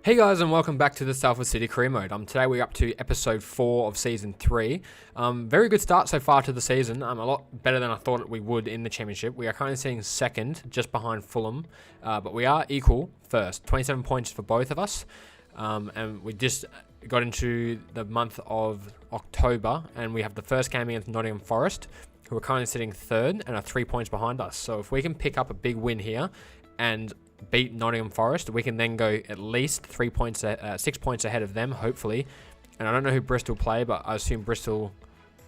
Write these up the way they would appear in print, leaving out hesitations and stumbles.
Hey guys, and welcome back to the Salford City career mode. Today we're up to episode 4 of season 3. Very good start so far to the season. A lot better than I thought we would in the championship. We are currently sitting second, just behind Fulham, but we are equal first. 27 points for both of us, and we just got into the month of October, and we have the first game against Nottingham Forest, who are currently sitting third and are 3 points behind us. So if we can pick up a big win here and beat Nottingham Forest, we can then go at least 6 points ahead of them, hopefully. And I don't know who Bristol play, but I assume Bristol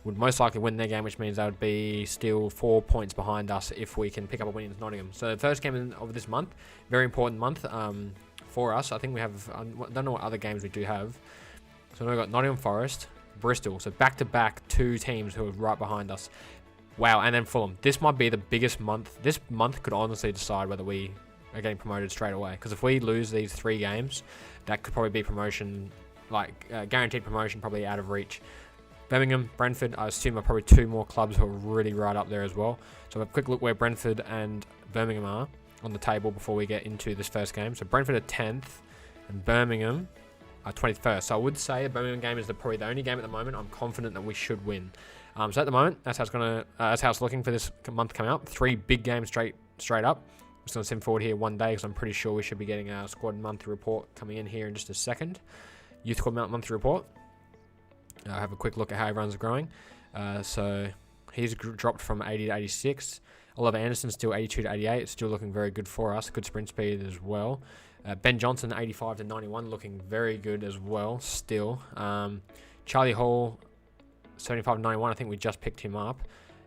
would most likely win their game, which means they would be still 4 points behind us if we can pick up a win against Nottingham. So the first game of this month, very important month for us. I think we have, I don't know what other games we do have. So we've got Nottingham Forest, Bristol. So back-to-back 2 teams who are right behind us. Wow, and then Fulham. This might be the biggest month. This month could honestly decide whether we are getting promoted straight away, because if we lose these 3 games, that could probably be promotion, guaranteed promotion, probably out of reach. Birmingham, Brentford, I assume are probably 2 more clubs who are really right up there as well. So have a quick look where Brentford and Birmingham are on the table before we get into this first game. So Brentford are 10th and Birmingham are 21st. So I would say the Birmingham game is probably the only game at the moment I'm confident that we should win. So at the moment, that's how it's looking for this month coming up. 3 big games straight up. I'm just going to send forward here one day because I'm pretty sure we should be getting our squad monthly report coming in here in just a second. Youth squad monthly report. Have a quick look at how everyone's growing. So he's dropped from 80 to 86. Oliver Anderson still 82 to 88. It's still looking very good for us. Good sprint speed as well. Ben Johnson 85 to 91, looking very good as well still. Charlie Hall 75 to 91. I think we just picked him up.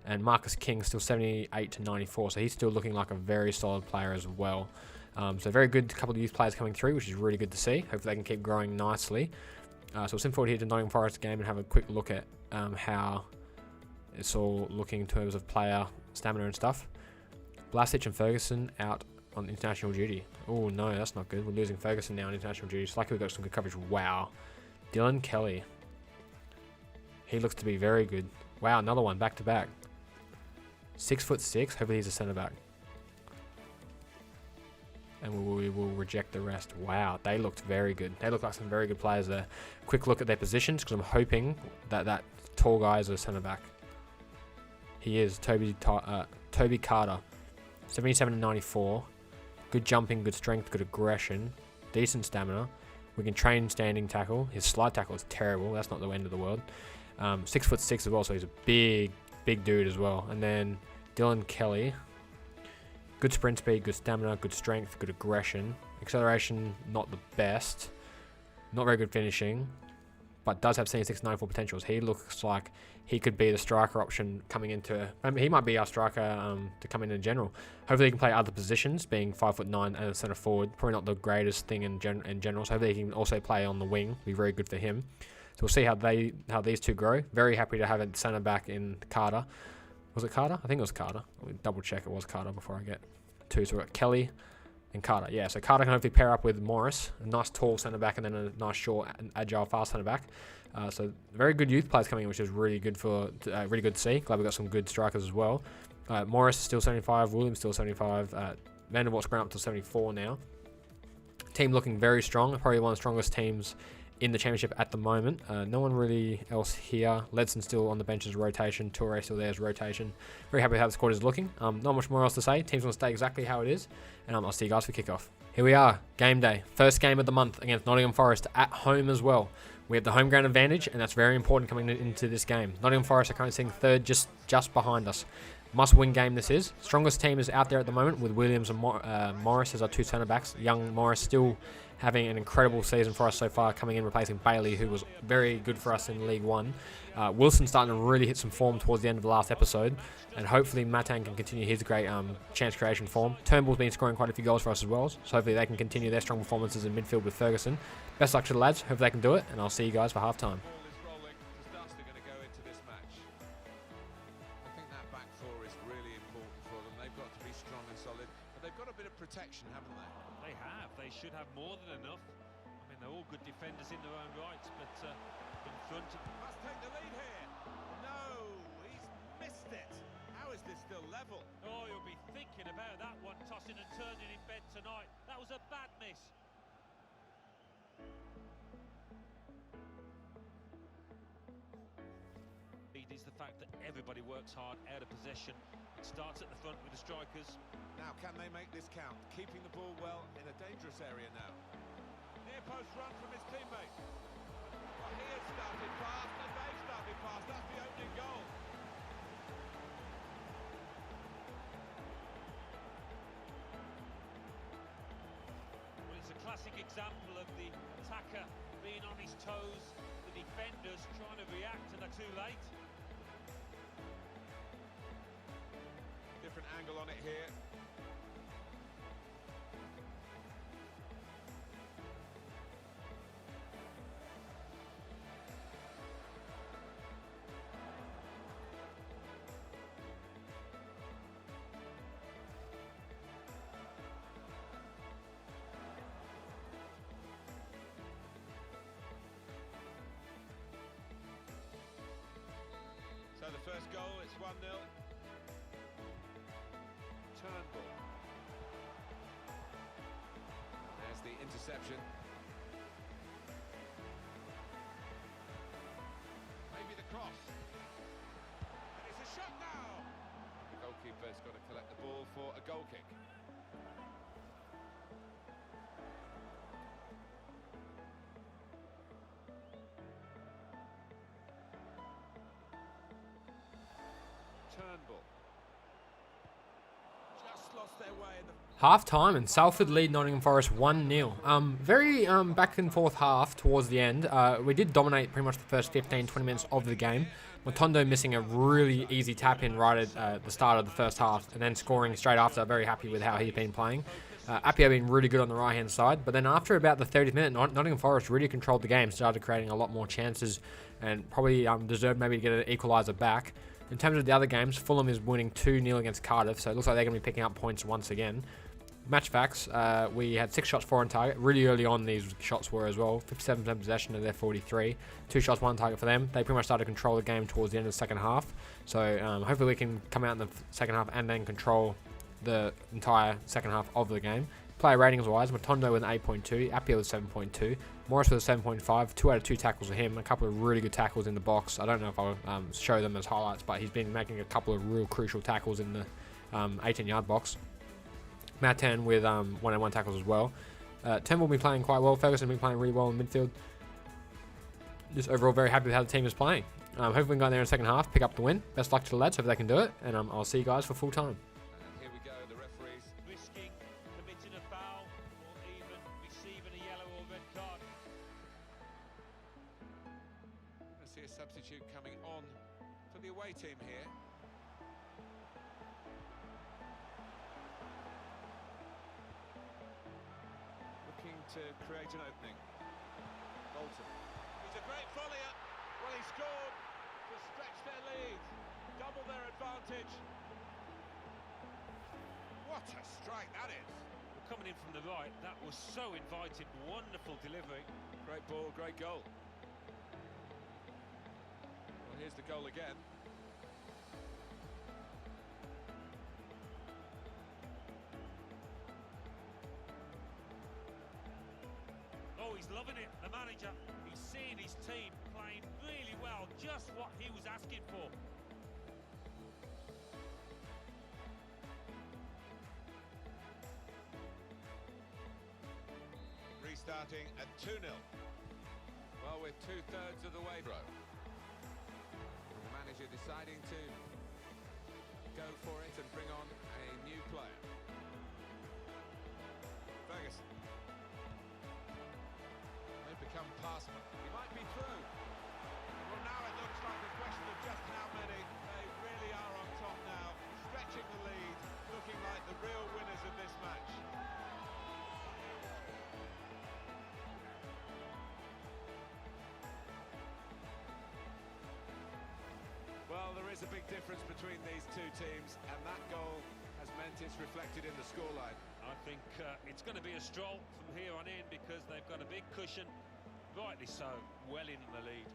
And Marcus King still 78 to 94, so he's still looking like a very solid player as well. So very good couple of youth players coming through, which is really good to see. Hopefully they can keep growing nicely. So we'll send forward here to Nottingham Forest game and have a quick look at how it's all looking in terms of player stamina and stuff. Blasic and Ferguson out on international duty. Oh no, that's not good. We're losing Ferguson now on international duty. It's lucky we've got some good coverage. Wow. Dylan Kelly. He looks to be very good. Wow, another one back to back. 6'6". Hopefully he's a centre back. And we will reject the rest. Wow, they looked very good. They look like some very good players there. Quick look at their positions, because I'm hoping that tall guy is a centre back. He is. Toby Carter. 77 to 94. Good jumping, good strength, good aggression. Decent stamina. We can train standing tackle. His slide tackle is terrible. That's not the end of the world. 6'6" as well, so he's a big dude as well. And then Dylan Kelly, good sprint speed, good stamina, good strength, good aggression. Acceleration, not the best. Not very good finishing, but does have 76 94 potentials. He looks like he could be the striker option coming into. He might be our striker to come in general. Hopefully he can play other positions, being 5'9" and a centre forward. Probably not the greatest thing in general. So hopefully he can also play on the wing. Be very good for him. So we'll see how these 2 grow. Very happy to have a centre back in Carter. Was it Carter? I think it was Carter. We'll double check it was Carter before I get 2. So we've got Kelly and Carter. Yeah, so Carter can hopefully pair up with Morris. A nice tall centre back and then a nice short and agile fast centre back. So very good youth players coming in, which is really good really good to see. Glad we got some good strikers as well. Morris is still 75. Williams still 75. Vanderbilt's grown up to 74 now. Team looking very strong. Probably one of the strongest teams in the championship at the moment. No one really else here. Ledson still on the bench as rotation. Toure still there as rotation. Very happy with how the squad is looking. Not much more else to say. Team's going to stay exactly how it is. And I'll see you guys for kickoff. Here we are. Game day. First game of the month against Nottingham Forest at home as well. We have the home ground advantage, and that's very important coming into this game. Nottingham Forest are currently sitting third, just behind us. Must-win game this is. Strongest team is out there at the moment with Williams and Morris as our 2 centre backs. Young Morris still having an incredible season for us so far, coming in replacing Bailey, who was very good for us in League One. Wilson starting to really hit some form towards the end of the last episode, and hopefully Matan can continue his great chance creation form. Turnbull's been scoring quite a few goals for us as well, so hopefully they can continue their strong performances in midfield with Ferguson. Best luck to the lads. Hope they can do it, and I'll see you guys for half-time. Protection, haven't they? They have. They should have more than enough. I mean, they're all good defenders in their own rights, but in front of... Must take the lead here. No, he's missed it. How is this still level? Oh, you'll be thinking about that one, tossing and turning in bed tonight. That was a bad miss. fact that everybody works hard out of possession. It starts at the front with the strikers. Now, can they make this count? Keeping the ball well in a dangerous area now. Near post run from his teammate. Well, he has started fast and they've started fast. That's the opening goal. Well, it's a classic example of the attacker being on his toes, the defenders trying to react and they're too late. Different angle on it here. So the first goal, it's 1-0. Turnbull. There's the interception. Maybe the cross. And it's a shot now. The goalkeeper's got to collect the ball for a goal kick. Turnbull. Just lost their way in the Half time and Salford lead Nottingham Forest 1-0. Very back and forth half towards the end. We did dominate pretty much the first 15-20 minutes of the game. Matondo missing a really easy tap in right at the start of the first half and then scoring straight after. Very happy with how he's been playing. Appio been really good on the right hand side, but then after about the 30th minute, Nottingham Forest really controlled the game, started creating a lot more chances and probably deserved maybe to get an equaliser back. In terms of the other games, Fulham is winning 2-0 against Cardiff, so it looks like they're going to be picking up points once again. Match facts, we had 6 shots, 4 on target. Really early on these shots were as well. 57% possession of their 43. 2 shots, 1 target for them. They pretty much started to control the game towards the end of the second half. So hopefully we can come out in the second half and then control the entire second half of the game. Player ratings wise, Matondo with an 8.2, Appio with 7.2, Morris with a 7.5, 2 out of 2 tackles for him, a couple of really good tackles in the box. I don't know if I'll show them as highlights, but he's been making a couple of real crucial tackles in the 18-yard box. Matan with 1-on-1 tackles as well. Turnbull been playing quite well, Ferguson been playing really well in midfield. Just overall very happy with how the team is playing. Hopefully we can go in there in the second half, pick up the win. Best luck to the lads, hope they can do it, and I'll see you guys for full time. And here we go, the referees. Risking committing a foul or even receiving a yellow or red card. I see a substitute coming on for the away team here. Looking to create an opening. Bolton. He's a great volleyer. Well, he scored to stretch their lead, double their advantage. What a strike that is. Well, coming in from the right, that was so inviting. Wonderful delivery. Great ball, great goal. Well, here's the goal again. Oh, he's loving it, the manager. He's seeing his team playing really well, just what he was asking for. Restarting at 2-0. Well, we're 2/3 of the way through. The manager deciding to go for it and bring on a new player. Ferguson. They've become passmen. He might be through. Well, now it looks like a question of just how many. They really are on top now, stretching the lead, looking like the real winners of this match. Well, there is a big difference between these two teams, and that goal has meant it's reflected in the scoreline. I think it's going to be a stroll from here on in because they've got a big cushion, rightly so, well in the lead.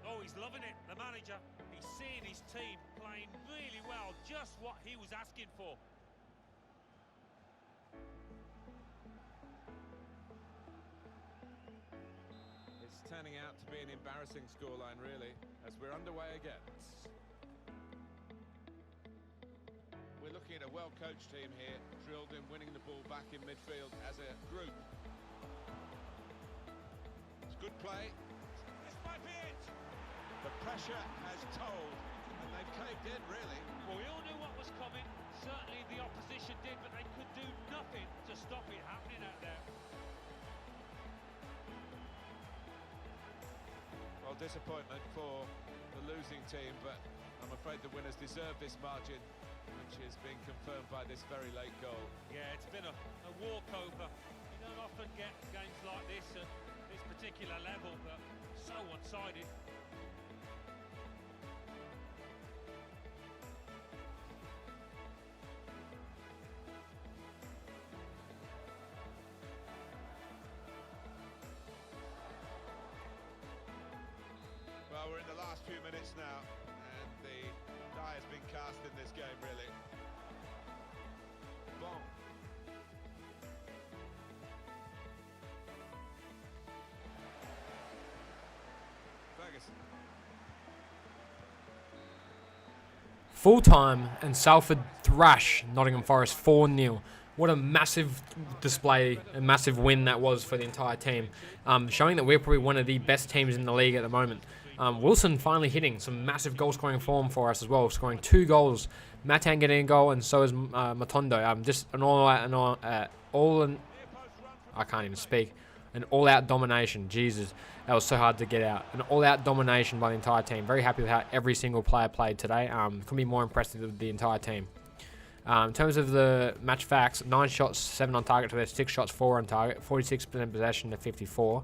Oh, he's loving it, the manager. He's seeing his team playing really well, just what he was asking for. It's 10 turning out to be an embarrassing scoreline, really, as we're underway again. We're looking at a well-coached team here, drilled in winning the ball back in midfield as a group. It's good play. This might be it. The pressure has told, and they've caved in, really. Well, we all knew what was coming. Certainly the opposition did, but they could do nothing to stop it happening out there. Well, disappointment for the losing team, but I'm afraid the winners deserve this margin, which is being confirmed by this very late goal. Yeah, it's been a walkover. You don't often get games like this at this particular level, but so one-sided. Well, we're in the last few minutes now, and the die has been cast in this game, really. Bong. Ferguson. Full time and Salford thrash Nottingham Forest 4-0. What a massive display, a massive win that was for the entire team, showing that we're probably one of the best teams in the league at the moment. Wilson finally hitting some massive goal-scoring form for us as well, scoring 2 goals. Matan getting a goal, and so is Matondo. Just an I can't even speak. An all-out domination. Jesus, that was so hard to get out. An all-out domination by the entire team. Very happy with how every single player played today. Couldn't be more impressed with the entire team. In terms of the match facts, 9 shots, 7 on target to their 6 shots, 4 on target, 46% possession to 54.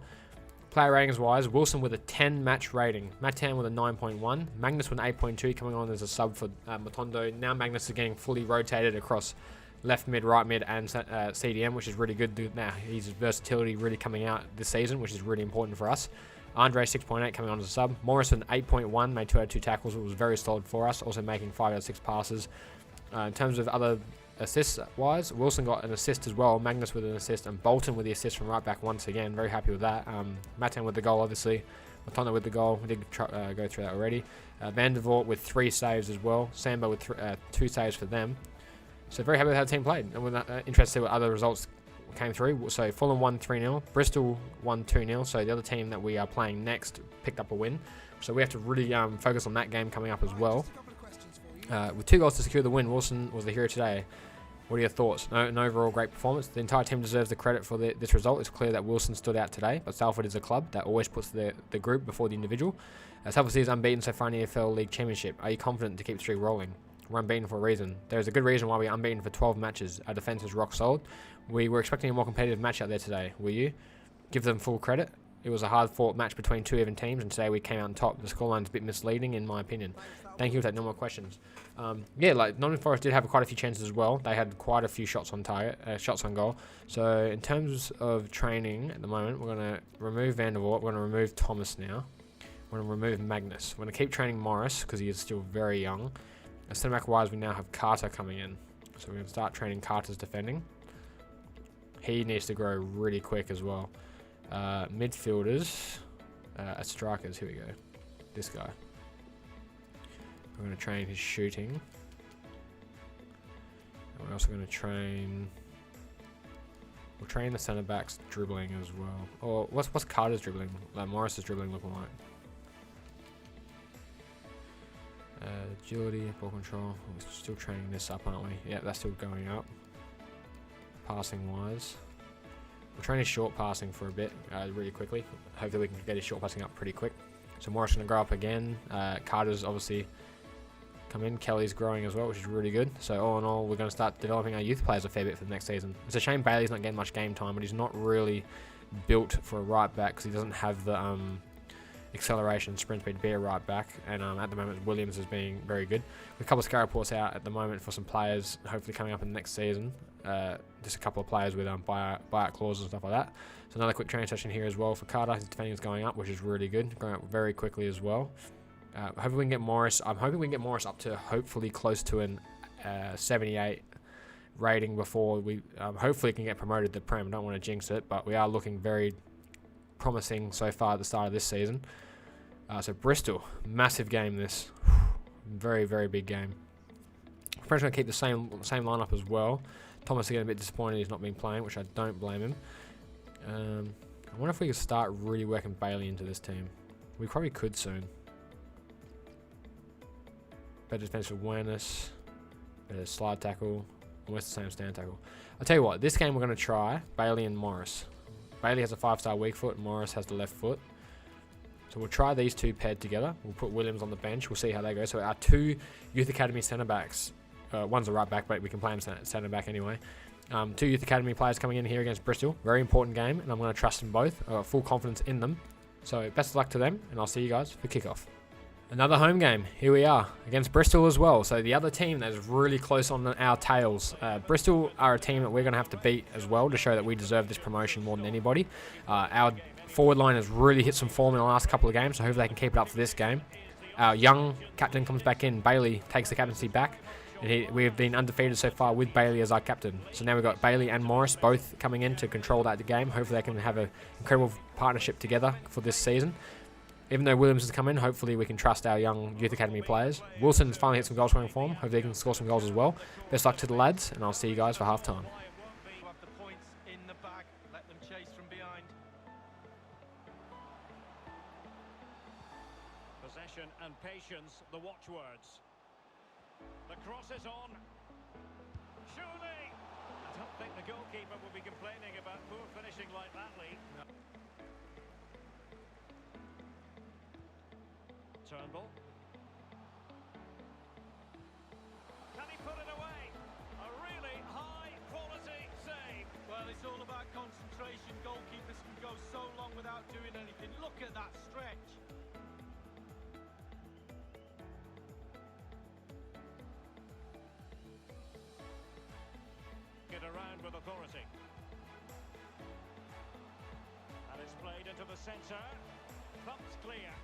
Player ratings wise, Wilson with a 10 match rating, Matan with a 9.1, Magnus with an 8.2 coming on as a sub for Matondo. Now Magnus is getting fully rotated across left mid, right mid and CDM, which is really good. Now his versatility really coming out this season, which is really important for us. Andre 6.8 coming on as a sub. Morris with an 8.1, made 2 out of 2 tackles, it was very solid for us, also making 5 out of 6 passes. In terms of other assists wise, Wilson got an assist as well, Magnus with an assist, and Bolton with the assist from right back once again. Very happy with that. Matan with the goal, obviously. Matondo with the goal. We did go through that already. Van der Voort with 3 saves as well. Sambo with 2 saves for them. So very happy with how the team played. And we're interested to see what other results came through. So Fulham won 3-0. Bristol won 2-0. So the other team that we are playing next picked up a win. So we have to really focus on that game coming up as well. With 2 goals to secure the win, Wilson was the hero today. What are your thoughts? An overall great performance. The entire team deserves the credit for this result. It's clear that Wilson stood out today, but Salford is a club that always puts the group before the individual. Salford City is unbeaten so far in the EFL League Championship. Are you confident to keep the streak rolling? We're unbeaten for a reason. There's a good reason why we're unbeaten for 12 matches. Our defence is rock solid. We were expecting a more competitive match out there today. Were you? Give them full credit. It was a hard-fought match between 2 even teams, and today we came out on top. The scoreline's a bit misleading, in my opinion. Thank you for that. No more questions. Nottingham Forest did have quite a few chances as well. They had quite a few shots on target, shots on goal. So in terms of training at the moment, we're going to remove Van der Voort. We're going to remove Thomas now. We're going to remove Magnus. We're going to keep training Morris because he is still very young. Centre-back-wise, we now have Carter coming in. So we're going to start training Carter's defending. He needs to grow really quick as well. Midfielders, strikers, here we go. This guy. We're going to train his shooting. And we're also going to train... We'll train the centre-backs dribbling as well. Or what's Carter's dribbling? Morris's dribbling looking like? Agility, ball control. We're still training this up, aren't we? Yeah, that's still going up. Passing-wise. We're training short passing for a bit, really quickly. Hopefully we can get his short passing up pretty quick. So Morris going to grow up again. Carter's obviously come in. Kelly's growing as well, which is really good. So all in all, we're going to start developing our youth players a fair bit for the next season. It's a shame Bailey's not getting much game time, but he's not really built for a right back because he doesn't have the acceleration, sprint speed to be a right back. And at the moment, Williams is being very good. A couple of scout reports out at the moment for some players, hopefully coming up in the next season. Just a couple of players with buyout clauses and stuff like that. So another quick training session here as well for Carter. His defending is going up, which is really good. Going up very quickly as well. Hopefully we can get Morris. I'm hoping we can get Morris up to hopefully close to an 78 rating before we hopefully can get promoted to Prem. I don't want to jinx it, but we are looking very promising so far at the start of this season. So Bristol, massive game this. Very, very big game. I'm pretty going to keep the same lineup as well. Thomas is getting a bit disappointed he's not been playing, which I don't blame him. I wonder if we could start really working Bailey into this team. We probably could soon. Better defensive awareness, better slide tackle, almost the same stand tackle. I'll tell you what, this game we're going to try Bailey and Morris. Bailey has a 5-star weak foot, and Morris has the left foot. So we'll try these two paired together. We'll put Williams on the bench. We'll see how they go. So our 2 Youth Academy centre backs, one's a right back, but we can play him centre back anyway. 2 Youth Academy players coming in here against Bristol. Very important game, and I'm going to trust them both. I've got full confidence in them. So best of luck to them, and I'll see you guys for kickoff. Another home game. Here we are against Bristol as well. So the other team that is really close on our tails. Bristol are a team that we're going to have to beat as well to show that we deserve this promotion more than anybody. Our forward line has really hit some form in the last couple of games, so hopefully they can keep it up for this game. Our young captain comes back in. Bailey takes the captaincy back. And we have been undefeated so far with Bailey as our captain. So now we've got Bailey and Morris both coming in to control that game. Hopefully they can have an incredible partnership together for this season. Even though Williams has come in, hopefully we can trust our young Youth Academy players. Wilson's finally hit some goal scoring form. Hopefully they can score some goals as well. Best luck to the lads, and I'll see you guys for half time. Possession and patience, the watchwords. The cross is on. Surely! I don't think the goalkeeper will be complaining about poor finishing like that, Lee. No. Turnbull. Can he put it away? A really high quality save. Well, it's all about concentration. Goalkeepers can go so long without doing anything. Look at that stretch. Get around with authority. And it's played into the centre. Thumped clear.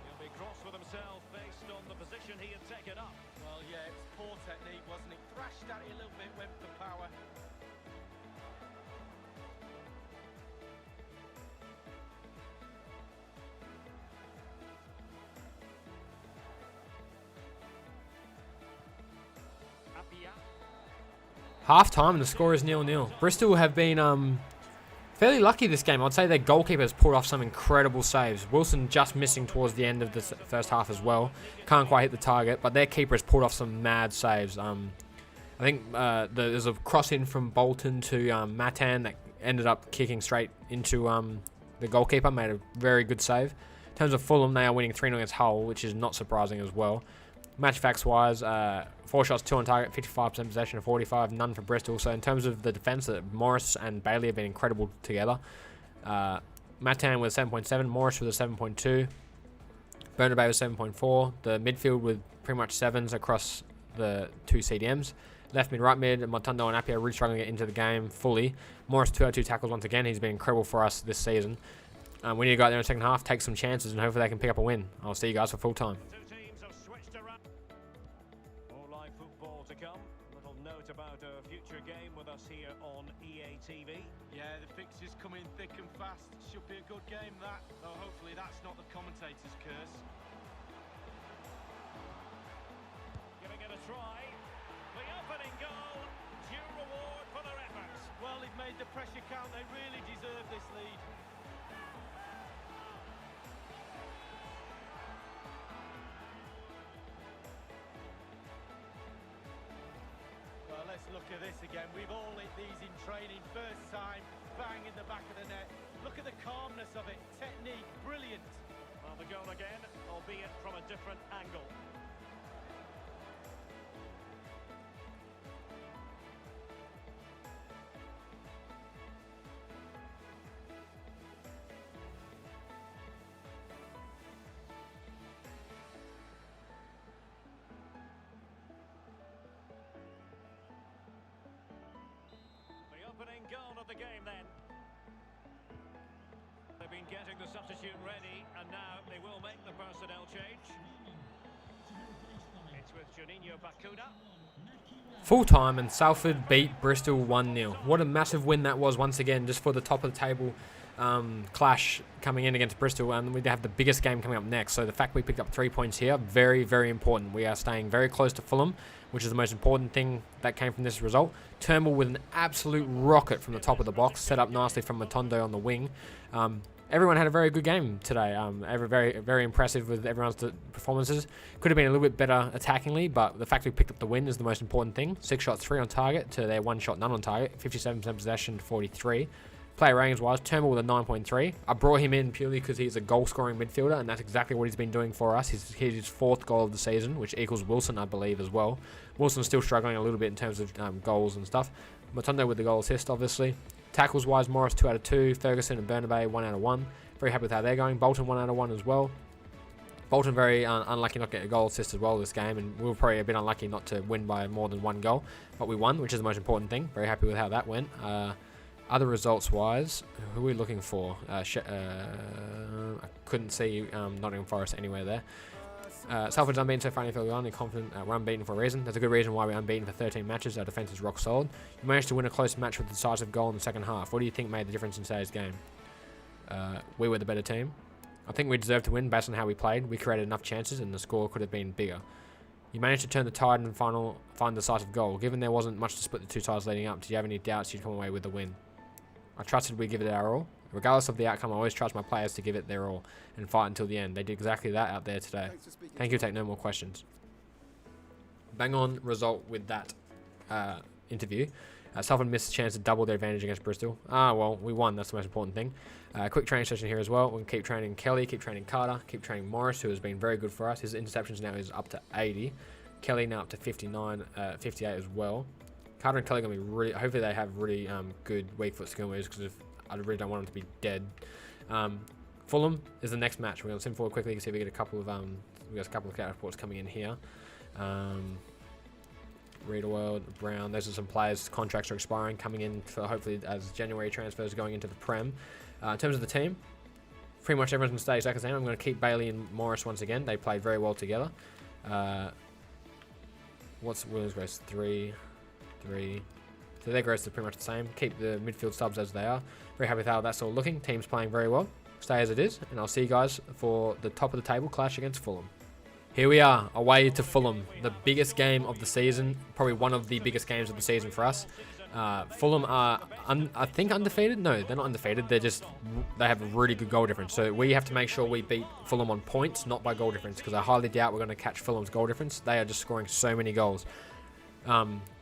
He'll be cross with himself based on the position he had taken up. Well, yeah, it was poor technique, wasn't it? Thrashed at it a little bit, went for power. Half time and the score is 0-0. Bristol have been fairly lucky this game. I'd say their goalkeeper has pulled off some incredible saves. Wilson just missing towards the end of the first half as well. Can't quite hit the target, but their keeper has pulled off some mad saves. I think there's a cross in from Bolton to Matan that ended up kicking straight into the goalkeeper. Made a very good save. In terms of Fulham, they are winning 3-0 against Hull, which is not surprising as well. Match facts wise, 4 shots, 2 on target, 55% possession of 45, none for Bristol. So in terms of the defence, Morris and Bailey have been incredible together. Matan with 7.7, Morris with a 7.2, Bernabeu with 7.4. The midfield with pretty much 7s across the 2 CDMs. Left mid, right mid, Motundo and Appia are really struggling to get into the game fully. Morris 2 out of 2 tackles once again. He's been incredible for us this season. We need to go out there in the second half, take some chances, and hopefully they can pick up a win. I'll see you guys for full time. About a future game with us here on EA TV. Yeah, the fixtures come in thick and fast. Should be a good game, that. Though hopefully that's not the commentator's curse. Giving it a try. The opening goal. Due reward for their efforts. Well, they've made the pressure count. They really deserve this lead. Let's look at this again. We've all hit these in training. First time, bang in the back of the net. Look at the calmness of it. Technique, brilliant. Well, the goal again, albeit from a different angle. Opening goal of the game then. They've been getting the substitute ready and now they will make the personnel change. It's with Juninho Bakuna. Full time, and Salford beat Bristol 1-0. What a massive win that was once again, just for the top of the table clash coming in against Bristol, and we have the biggest game coming up next. So the fact we picked up 3 points here, very, very important. We are staying very close to Fulham, which is the most important thing that came from this result. Turnbull with an absolute rocket from the top of the box, set up nicely from Matondo on the wing. Everyone had a very good game today. Very, very impressive with everyone's performances. Could have been a little bit better attackingly, but the fact we picked up the win is the most important thing. 6 shots, 3 on target to their 1 shot, none on target. 57% possession to 43. Player ratings wise, Turnbull with a 9.3. I brought him in purely because he's a goal scoring midfielder, and that's exactly what he's been doing for us. He's his 4th goal of the season, which equals Wilson, I believe, as well. Wilson's still struggling a little bit in terms of goals and stuff. Matondo with the goal assist, obviously. Tackles wise, Morris 2 out of 2. Ferguson and Bernabei 1 out of 1. Very happy with how they're going. Bolton 1 out of 1 as well. Bolton very unlucky not to get a goal assist as well this game, and we were probably a bit unlucky not to win by more than 1 goal, but we won, which is the most important thing. Very happy with how that went. Other results wise, who are we looking for? I couldn't see Nottingham Forest anywhere there. Salford's unbeaten so far in FL1 and confident we're unbeaten for a reason. There's a good reason why we're unbeaten for 13 matches. Our defence is rock solid. You managed to win a close match with a decisive goal in the second half. What do you think made the difference in today's game? We were the better team. I think we deserved to win based on how we played. We created enough chances and the score could have been bigger. You managed to turn the tide and find a decisive goal. Given there wasn't much to split the 2 sides leading up, did you have any doubts you'd come away with the win? I trusted we'd give it our all. Regardless of the outcome, I always trust my players to give it their all and fight until the end. They did exactly that out there today. Thank you. Take no more questions. Bang on result with that interview. Salford missed a chance to double their advantage against Bristol. Well, we won. That's the most important thing. Quick training session here as well. We'll keep training Kelly, keep training Carter, keep training Morris, who has been very good for us. His interceptions now is up to 80. Kelly now up to 59, 58 as well. Carter and Kelly are going to be really... Hopefully they have really good weak foot skill moves, because I really don't want them to be dead. Fulham is the next match. We're going to sim forward quickly. You can see we get a couple of scout reports coming in here. Reader World, Brown. Those are some players' contracts are expiring, coming in for hopefully as January transfers going into the Prem. In terms of the team, pretty much everyone's going to stay exactly the same. I'm going to keep Bailey and Morris once again. They played very well together. What's Williams' growth? 3. So their growths are pretty much the same. Keep the midfield subs as they are. Very happy with how that's all looking. Team's playing very well. Stay as it is, and I'll see you guys for the top of the table clash against Fulham. Here we are, away to Fulham, the biggest game of the season, probably one of the biggest games of the season for us. Fulham are, I think, undefeated. No, they're not undefeated. They have a really good goal difference. So we have to make sure we beat Fulham on points, not by goal difference, because I highly doubt we're going to catch Fulham's goal difference. They are just scoring so many goals.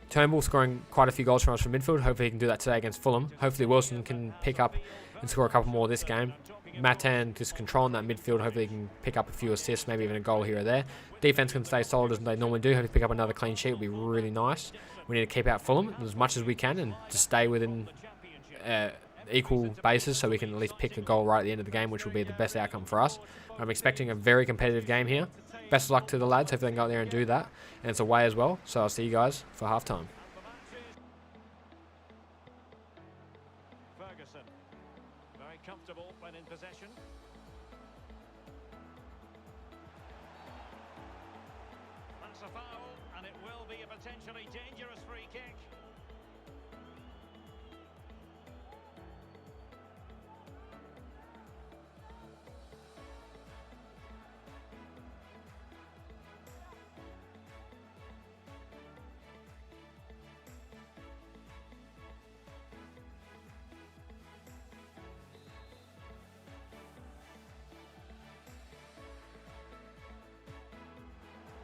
Turnbull scoring quite a few goals from us from midfield. Hopefully he can do that today against Fulham. Hopefully Wilson can pick up and score a couple more this game. Matan just controlling that midfield. Hopefully he can pick up a few assists, maybe even a goal here or there. Defense can stay solid as they normally do. Hopefully pick up another clean sheet would be really nice. We need to keep out Fulham as much as we can and to stay within equal bases so we can at least pick a goal right at the end of the game, which will be the best outcome for us. I'm expecting a very competitive game here. Best of luck to the lads. Hopefully they can go out there and do that. And it's away as well. So I'll see you guys for halftime. Ferguson, very comfortable when in possession. That's a foul, and it will be a potentially dangerous free kick.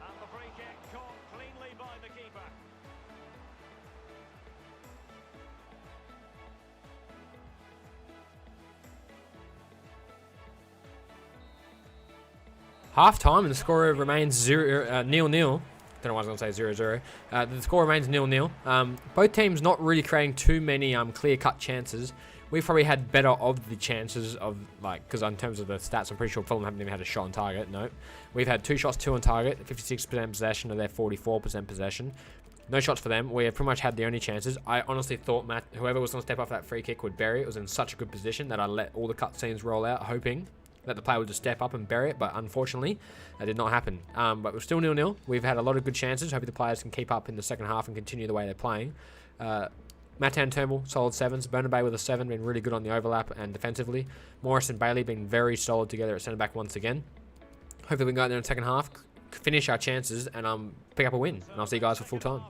And the free kick caught cleanly by the keeper. Half time and the score remains 0-0. Don't know why I was going to say 0-0. The score remains 0-0. Both teams not really creating too many clear-cut chances. We've probably had better of the chances of, because in terms of the stats, I'm pretty sure Fulham haven't even had a shot on target. No. We've had 2 shots, 2 on target, 56% possession of their 44% possession. No shots for them. We have pretty much had the only chances. I honestly thought whoever was going to step off that free kick would bury it. It was in such a good position that I let all the cutscenes roll out, hoping that the player would just step up and bury it, but unfortunately, that did not happen. But we're still 0-0. We've had a lot of good chances. Hopefully the players can keep up in the second half and continue the way they're playing. Matan Turnbull, solid 7s. Bernabei with a 7, been really good on the overlap and defensively. Morris and Bailey been very solid together at centre-back once again. Hopefully we can go out there in the second half, finish our chances, and pick up a win. And I'll see you guys for full time.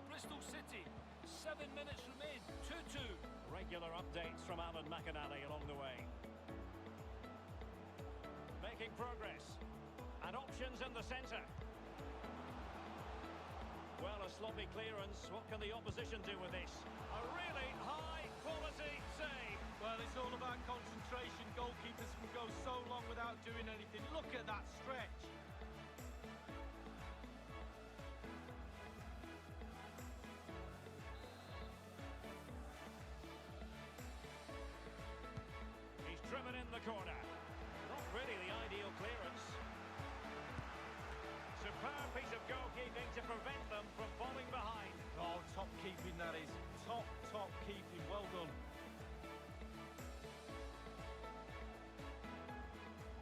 Bristol City, 7 minutes remain, 2-2. Regular updates from Alan McInally along the way. Making progress. And options in the centre. Well, a sloppy clearance. What can the opposition do with this? A really high-quality save. Well, it's all about concentration. Goalkeepers can go so long without doing anything. Look at that stretch. He's driven in the corner. Not really the ideal clearance. Superb piece of goalkeeping to prevent them from falling behind. Oh, top keeping that is. Top keeping. Well done.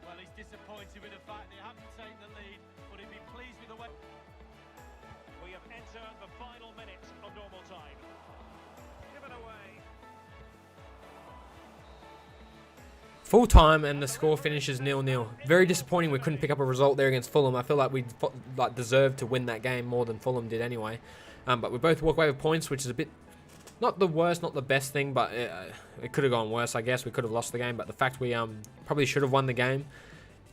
Well, he's disappointed with the fact they haven't taken the lead, but he'd be pleased with the way. We have entered the final minute of normal time. Given away. Full time, and the score finishes 0-0. Very disappointing we couldn't pick up a result there against Fulham. I feel like we deserved to win that game more than Fulham did anyway. But we both walk away with points, which is a bit, not the worst, not the best thing, but it could have gone worse, I guess. We could have lost the game, but the fact we probably should have won the game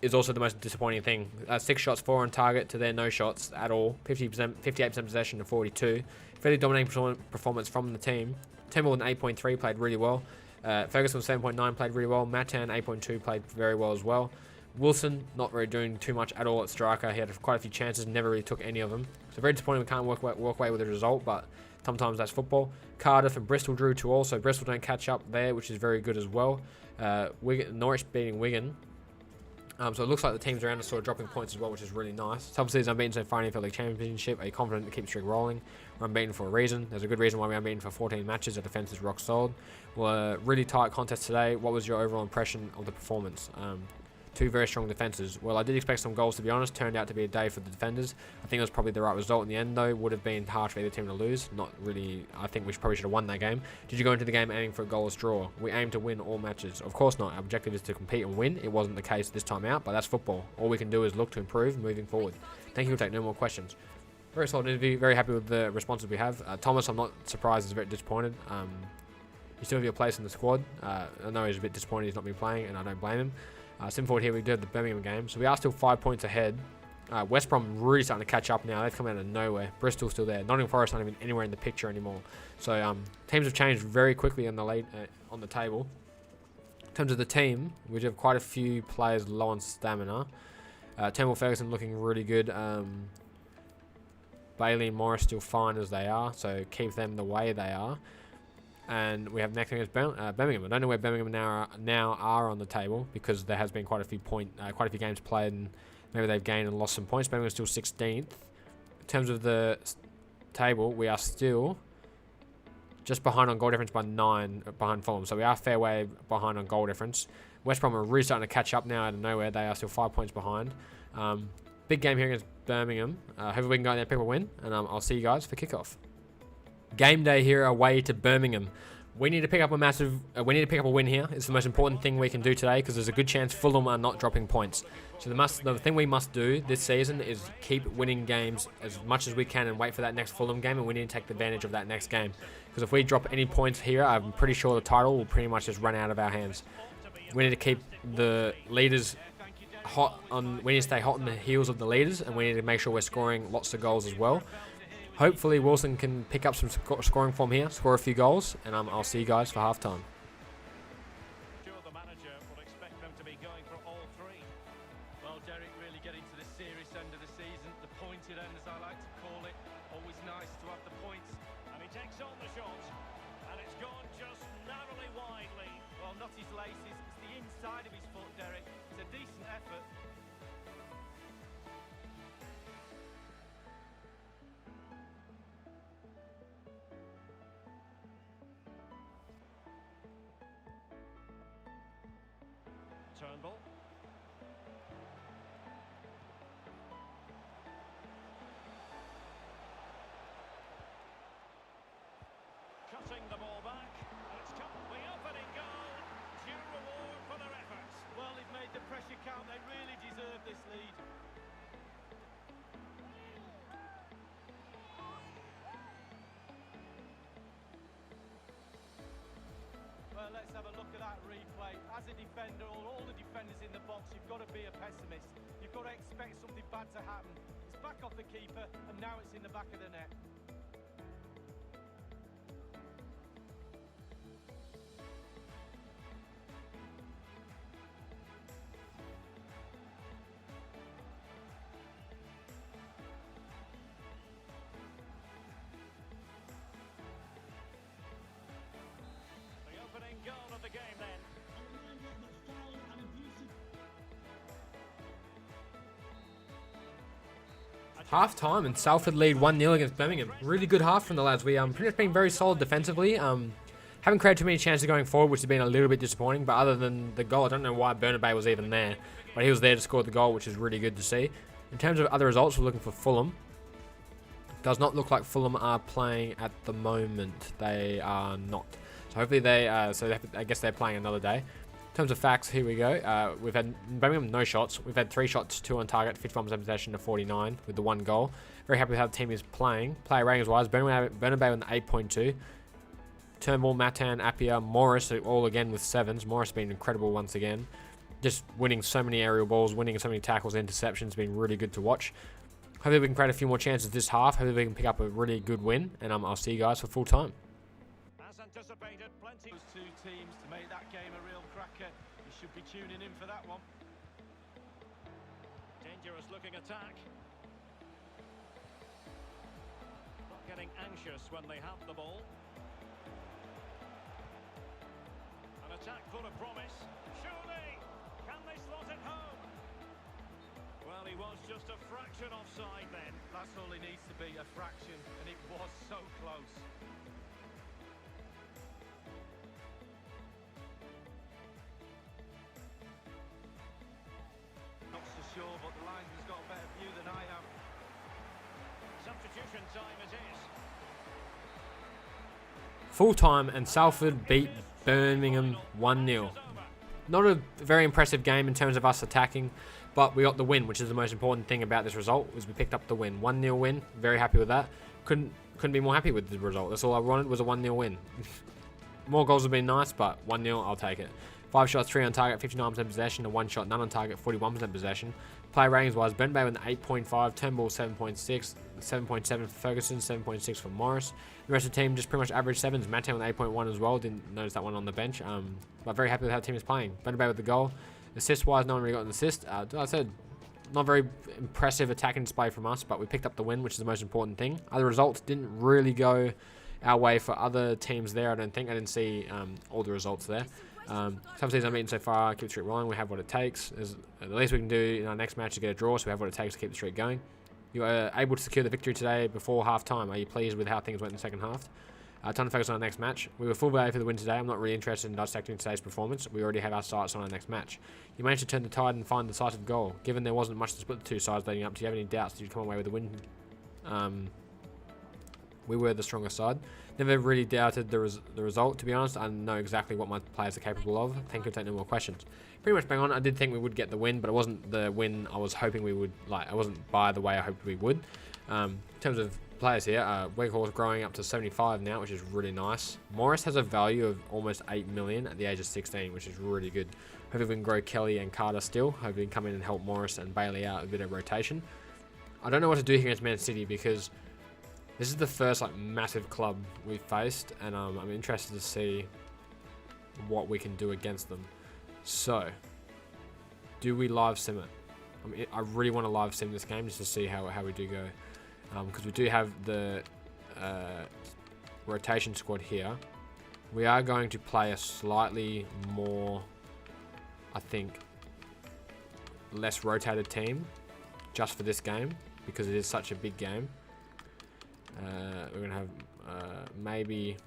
is also the most disappointing thing. 6 shots, 4 on target to their no shots at all. 58% possession to 42. Fairly dominating performance from the team. Turnbull with an 8.3 played really well. Ferguson with 7.9 played really well. Matan 8.2 played very well as well. Wilson not really doing too much at all at striker. He had quite a few chances, never really took any of them. So very disappointing we can't walk away with a result, but sometimes that's football. Cardiff and Bristol drew 2-2, so Bristol don't catch up there, which is very good as well. Norwich beating Wigan. So it looks like the teams around us sort of dropping points as well, which is really nice. Salford City's unbeaten so far in the League Championship. Are you confident to keep the streak rolling? We're unbeaten for a reason. There's a good reason why we're unbeaten for 14 matches. Our defence is rock solid. Well, a really tight contest today. What was your overall impression of the performance? 2 very strong defences. Well, I did expect some goals, to be honest. Turned out to be a day for the defenders. I think it was probably the right result in the end, though. Would have been hard for either team to lose. Not really. I think we probably should have won that game. Did you go into the game aiming for a goalless draw? We aim to win all matches. Of course not. Our objective is to compete and win. It wasn't the case this time out, but that's football. All we can do is look to improve moving forward. Thank you. We'll take no more questions. Very solid interview. Very happy with the responses we have. Thomas, I'm not surprised, is very disappointed. You still have your place in the squad. I know he's a bit disappointed he's not been playing, and I don't blame him. Sim forward here, we do have the Birmingham game. So we are still 5 points ahead. West Brom really starting to catch up now. They've come out of nowhere. Bristol's still there. Nottingham Forest not even anywhere in the picture anymore. So teams have changed very quickly on the table. In terms of the team, we do have quite a few players low on stamina. Turnbull, Ferguson looking really good. Bailey and Morris still fine as they are. So keep them the way they are. And we have next against Birmingham. I don't know where Birmingham now are on the table, because there has been quite a few games played, and maybe they've gained and lost some points. Birmingham's still 16th. In terms of the table, we are still just behind on goal difference by 9 behind Fulham. So we are a fair way behind on goal difference. West Brom are really starting to catch up now out of nowhere. They are still 5 points behind. Big game here against Birmingham. Hopefully we can go out there and pick up a win, and I'll see you guys for kickoff. Game day here away to Birmingham. We need to pick up a win here. It's the most important thing we can do today, because there's a good chance Fulham are not dropping points. So the thing we must do this season is keep winning games as much as we can and wait for that next Fulham game, and we need to take advantage of that next game. Because if we drop any points here, I'm pretty sure the title will pretty much just run out of our hands. We need to keep the leaders hot on. We need to stay hot on the heels of the leaders, and we need to make sure we're scoring lots of goals as well. Hopefully Wilson can pick up some scoring form here, score a few goals, and I'll see you guys for halftime. Sure, the manager will expect them to be going for all 3. Well, Derek, really getting to the serious end of the season. The pointed end, as I like to call it. Always nice to have the points. And he takes on the shot, and it's gone just narrowly wide, Lee. Well, not his laces. It's the inside of his foot, Derek. It's a decent effort. count. They really deserve this lead. Well, let's have a look at that replay. As a defender, or all the defenders in the box, you've got to be a pessimist. You've got to expect something bad to happen. It's back off the keeper, and now it's in the back of the net. The opening goal of the game then. Half time and Salford lead 1-0 against Birmingham. Really good half from the lads. We pretty much been very solid defensively. Haven't created too many chances going forward, which has been a little bit disappointing. But other than the goal, I don't know why Bernabei was even there, but he was there to score the goal, which is really good to see. In terms of other results, we're looking for Fulham. Does not look like Fulham are playing at the moment. They are not. So hopefully I guess they're playing another day. In terms of facts, here we go. We've had Birmingham no shots. We've had 3 shots, 2 on target, 51% possession to 49 with the 1 goal. Very happy with how the team is playing. Player ratings wise, Bernabei with an 8.2. Turnbull, Matan, Appiah, Morris, all again with 7s. Morris been incredible once again. Just winning so many aerial balls, winning so many tackles, interceptions, been really good to watch. Hopefully we can create a few more chances this half. Hopefully we can pick up a really good win. And I'll see you guys for full time. As anticipated, plenty. Those two teams to make that game a real cracker. You should be tuning in for that one. Dangerous looking attack. Not getting anxious when they have the ball. An attack full of promise. Surely, can they slot it home? Well, he was just a fraction offside then. That's all it needs to be, a fraction, and it was so close. Not so sure, but the linesman's got a better view than I have. Substitution time it is. Full time and Salford beat Birmingham 1-0. Not a very impressive game in terms of us attacking, but we got the win, which is the most important thing about this result, is we picked up the win. 1-0 win, very happy with that. Couldn't be more happy with the result. That's all I wanted, was a 1-0 win. More goals would have been nice, but 1-0, I'll take it. 5 shots, 3 on target, 59% possession, and 1 shot, none on target, 41% possession. Player ratings wise, Bernabei with an 8.5, Turnbull 7.6, 7.7 for Ferguson, 7.6 for Morris. The rest of the team just pretty much average 7s. Matan with 8.1 as well, didn't notice that one on the bench. But very happy with how the team is playing. Bernabei with the goal. Assist wise, no one really got an assist. Like I said, not very impressive attacking display from us, but we picked up the win, which is the most important thing. Other results didn't really go our way for other teams there, I don't think. I didn't see all the results there. Some seasons unbeaten so far, keep the streak rolling. We have what it takes. The least we can do in our next match is get a draw, so we have what it takes to keep the streak going. You were able to secure the victory today before half-time. Are you pleased with how things went in the second half? Time to focus on our next match. We were full value for the win today. I'm not really interested in dissecting today's performance. We already have our sights on our next match. You managed to turn the tide and find the decisive goal. Given there wasn't much to split the two sides leading up, do you have any doubts that you'd come away with a win? We were the stronger side. Never really doubted the result, to be honest. I know exactly what my players are capable of. Thank you for taking no more questions. Pretty much bang on. I did think we would get the win, but it wasn't the win I was hoping we would. I wasn't by the way I hoped we would. In terms of players here, Weghorst growing up to 75 now, which is really nice. Morris has a value of almost 8 million at the age of 16, which is really good. Hopefully we can grow Kelly and Carter still. Hopefully we can come in and help Morris and Bailey out a bit of rotation. I don't know what to do here against Man City because this is the first massive club we've faced, and I'm interested to see what we can do against them. So, do we live sim it? I really want to live sim this game just to see how we do go, because we do have the rotation squad here. We are going to play a slightly more, I think, less rotated team just for this game because it is such a big game. We're going to have maybe...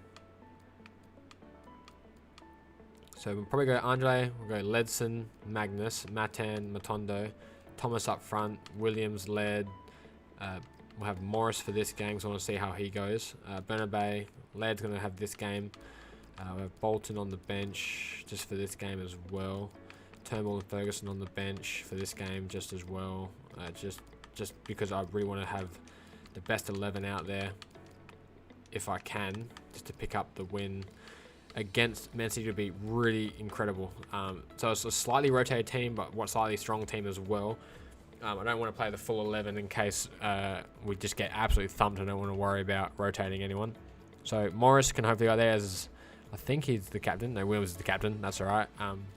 So we'll probably go Andre, we'll go Ledson, Magnus, Matan, Matondo, Thomas up front, Williams, Led. We'll have Morris for this game, so I want to see how he goes. Bernabei, Led's going to have this game. We have Bolton on the bench just for this game as well. Turnbull and Ferguson on the bench for this game just as well. Just because I really want to have the best 11 out there if I can, just to pick up the win against Man City would be really incredible. So it's a slightly rotated team, but what slightly strong team as well. I don't want to play the full 11 in case we just get absolutely thumped. I don't want to worry about rotating anyone. So Morris can hopefully go there as, I think he's the captain. No, Williams is the captain. That's all right.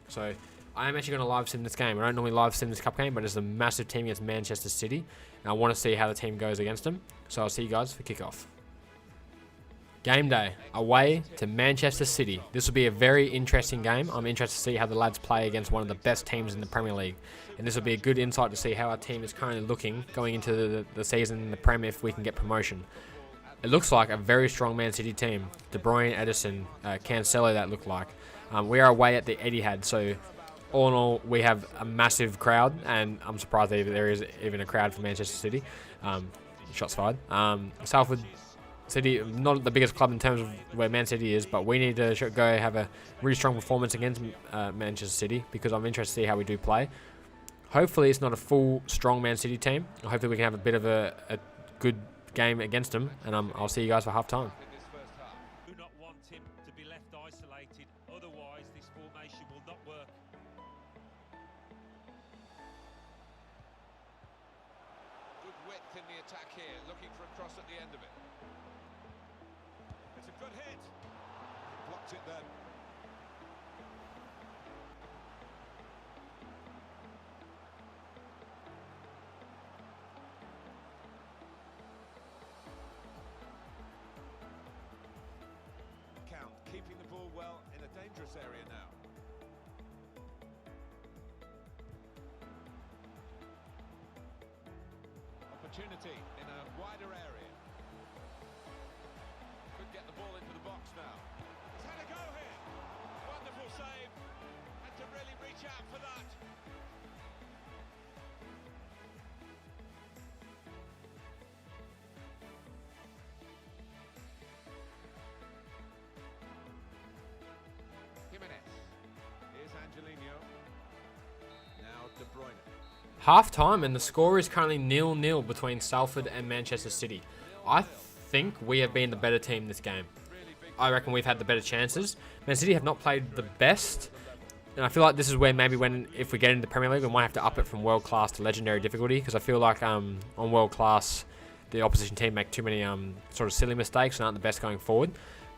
So I am actually going to live sim this game. I don't normally live sim this cup game, but it's a massive team against Manchester City. And I want to see how the team goes against them. So I'll see you guys for kickoff. Game day, away to Manchester City. This will be a very interesting game. I'm interested to see how the lads play against one of the best teams in the Premier League. And this will be a good insight to see how our team is currently looking going into the season in the Prem if we can get promotion. It looks like a very strong Man City team. De Bruyne, Edison, Cancelo that look like. We are away at the Etihad, so all in all, we have a massive crowd, and I'm surprised that there is even a crowd for Manchester City. Shots fired. Salford City, not the biggest club in terms of where Man City is, but we need to go have a really strong performance against Manchester City because I'm interested to see how we do play. Hopefully it's not a full strong Man City team. Hopefully we can have a bit of a good game against them, and I'll see you guys for half time. Do not want him to be left isolated, otherwise this formation will not work. Good width in the attack here, looking for a cross at the end of it. It's a good hit. Blocked it then. Keeping the ball well in a dangerous area now. Opportunity in a wider area. Could get the ball into the box now. He's had a go here. Wonderful save. Had to really reach out for that. Now De Bruyne. Half time, and the score is currently 0-0 between Salford and Manchester City. I think we have been the better team this game. I reckon we've had the better chances. Man City have not played the best, and I feel like this is where maybe if we get into the Premier League, we might have to up it from world class to legendary difficulty, because I feel like on world class, the opposition team make too many sort of silly mistakes and aren't the best going forward.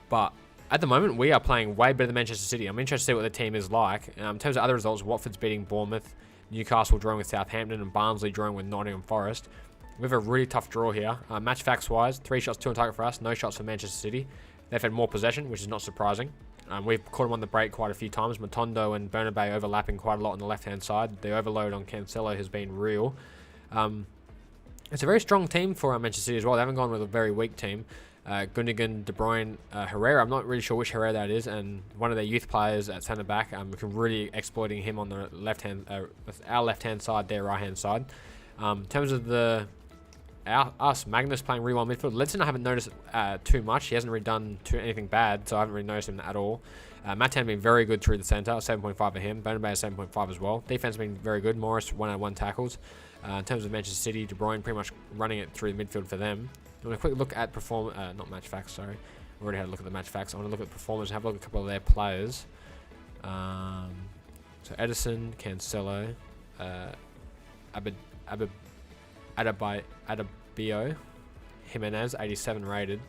But at the moment, we are playing way better than Manchester City. I'm interested to see what the team is like. In terms of other results, Watford's beating Bournemouth, Newcastle drawing with Southampton, and Barnsley drawing with Nottingham Forest. We have a really tough draw here. Match facts wise, 3 shots, 2 on target for us, no shots for Manchester City. They've had more possession, which is not surprising. We've caught them on the break quite a few times. Matondo and Bernabeu overlapping quite a lot on the left-hand side. The overload on Cancelo has been real. It's a very strong team for Manchester City as well. They haven't gone with a very weak team. Gundogan, De Bruyne, Herrera. I'm not really sure which Herrera that is, and one of their youth players at centre back. We can really exploiting him on the our left hand side, their right hand side. In terms of us, Magnus playing really well midfield. Ledson I haven't noticed too much. He hasn't really done anything bad, so I haven't really noticed him at all. Matan been very good through the centre, 7.5 for him. Bernabeu 7.5 as well. Defense been very good. Morris 1-on-1 tackles. In terms of Manchester City, De Bruyne pretty much running it through the midfield for them. I want a quick look at not match facts, sorry. I already had a look at the match facts. I want to look at performance and have a look at a couple of their players. So Edison, Cancelo, Adebayo, Jimenez, 87 rated.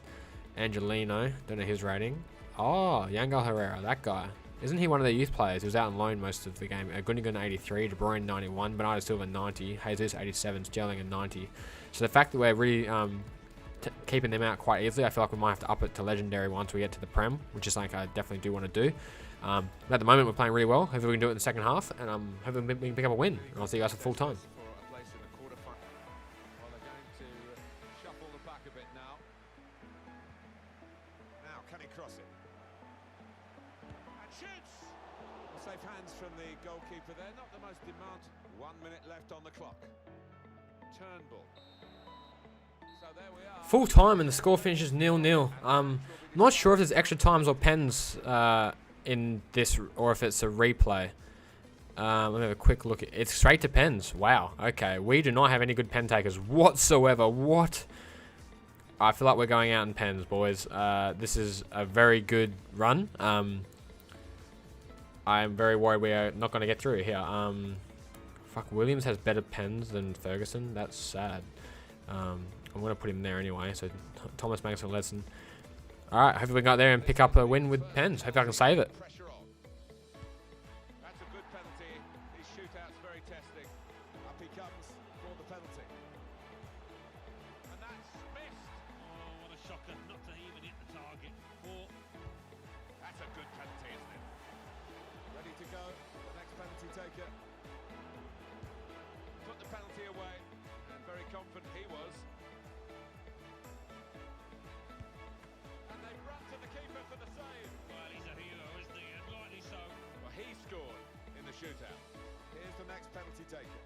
Angelino, don't know his rating. Oh, Yangel Herrera, that guy. Isn't he one of their youth players? He was out on loan most of the game. Gundogan 83, De Bruyne 91, Bernardo Silva 90, Jesus 87, Sterling a 90. So the fact that we're really keeping them out quite easily, I feel like we might have to up it to legendary once we get to the Prem, which is something I definitely do want to do. But at the moment, we're playing really well. Hopefully we can do it in the second half, and hopefully we can pick up a win. And I'll see you guys for full time. Safe hands from the goalkeeper there, not the most demand. 1 minute left on the clock. Turnbull. So there we are. Full time and the score finishes 0-0. Not sure if there's extra times or pens in this, or if it's a replay. Let me have a quick look. It's straight to pens. Wow. Okay. We do not have any good pen takers whatsoever. What? I feel like we're going out in pens, boys. This is a very good run. I'm very worried we are not going to get through here. Fuck, Williams has better pens than Ferguson. That's sad. I'm going to put him there anyway. So Thomas makes a lesson. All right. Hopefully we can go out there and pick up a win with pens. Hopefully I can save it. Pressure on. That's a good penalty. These shootouts very testing. Up he comes for the penalty. And that's missed. Oh, what a shocker not to even hit the target. Four. That's a good penalty, isn't it? Ready to go. The next penalty taker. Put the penalty away. And very confident he was. And they've run to the keeper for the save. Well, he's a hero, isn't he? And rightly so. Well, he scored in the shootout. Here's the next penalty taker.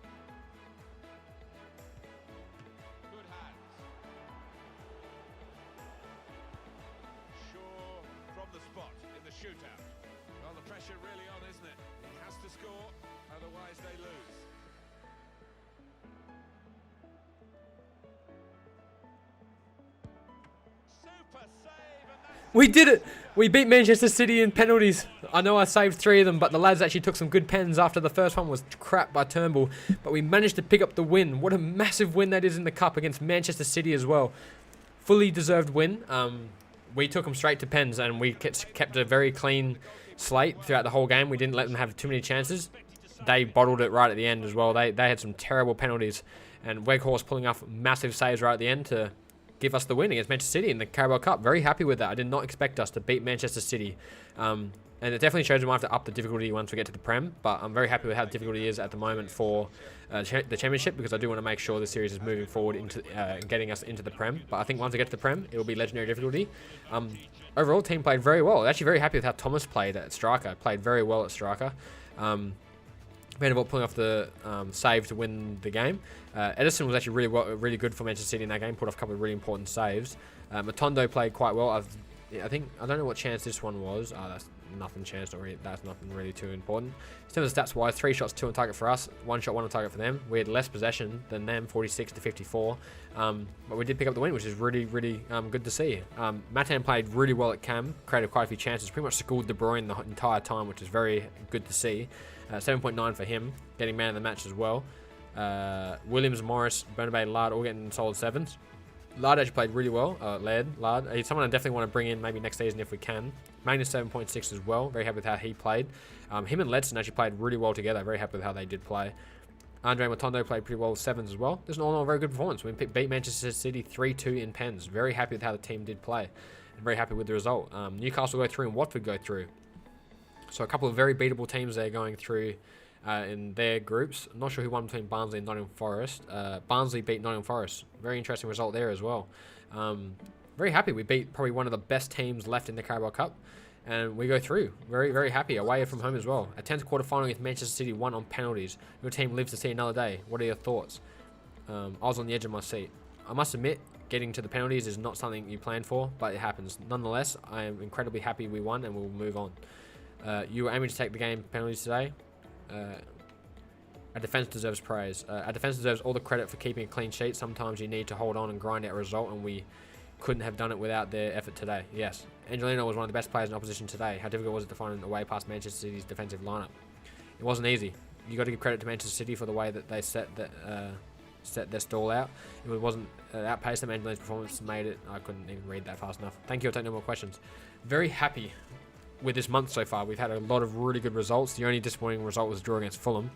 Good hands. Shaw from the spot in the shootout. Well, the pressure really on, isn't it? He has to score, otherwise they lose. Super save, and that's We did it! We beat Manchester City in penalties. I know I saved 3 of them, but the lads actually took some good pens after the first one was crap by Turnbull. But we managed to pick up the win. What a massive win that is in the Cup against Manchester City as well. Fully deserved win. We took them straight to pens and we kept a very clean slate throughout the whole game. We didn't let them have too many chances. They bottled it right at the end as well. They had some terrible penalties. And Weghorst pulling off massive saves right at the end to give us the win against Manchester City in the Carabao Cup. Very happy with that. I did not expect us to beat Manchester City. And it definitely shows we might have to up the difficulty once we get to the Prem. But I'm very happy with how the difficulty is at the moment for the Championship, because I do want to make sure the series is moving forward into getting us into the Prem. But I think once we get to the Prem, it will be legendary difficulty. Overall, team played very well. Actually very happy with how Thomas played at striker. Played very well at striker. Vanderbilt pulling off the save to win the game. Edison was actually really good for Manchester City in that game. Put off a couple of really important saves. Matondo played quite well. I don't know what chance this one was. That's nothing chance. That's nothing really too important. In terms of stats wise, 3 shots, 2 on target for us. 1 shot, 1 on target for them. We had less possession than them, 46 to 54. But we did pick up the win, which is really good to see. Matan played really well at cam. Created quite a few chances. Pretty much schooled De Bruyne the entire time, which is very good to see. 7.9 for him, getting man of the match as well. Williams, Morris, Bernabé, Lard all getting solid 7s. Lard actually played really well. Lard. He's someone I definitely want to bring in maybe next season if we can. Magnus 7.6 as well. Very happy with how he played. Him and Ledson actually played really well together. Very happy with how they did play. Andre Matondo played pretty well with 7s as well. This is all in all a very good performance. We beat Manchester City 3-2 in pens. Very happy with how the team did play. And very happy with the result. Newcastle go through and Watford go through. So a couple of very beatable teams there going through in their groups. I'm not sure who won between Barnsley and Nottingham Forest. Barnsley beat Nottingham Forest. Very interesting result there as well. Very happy. We beat probably one of the best teams left in the Carabao Cup. And we go through. Very happy. Away from home as well. A 10th quarter-final against Manchester City, won on penalties. Your team lives to see another day. What are your thoughts? I was on the edge of my seat. I must admit, getting to the penalties is not something you plan for, but it happens. Nonetheless, I am incredibly happy we won and we'll move on. You were aiming to take the game penalties today. Our defence deserves praise. Our defence deserves all the credit for keeping a clean sheet. Sometimes you need to hold on and grind out a result, and we couldn't have done it without their effort today. Yes, Angelino was one of the best players in opposition today. How difficult was it to find an away past Manchester City's defensive lineup? It wasn't easy. You got to give credit to Manchester City for the way that they set their stall out. It wasn't outpaced them. Angelino's performance made it. I couldn't even read that fast enough. Thank you. I'll take no more questions. Very happy with this month so far. We've had a lot of really good results. The only disappointing result was a draw against Fulham.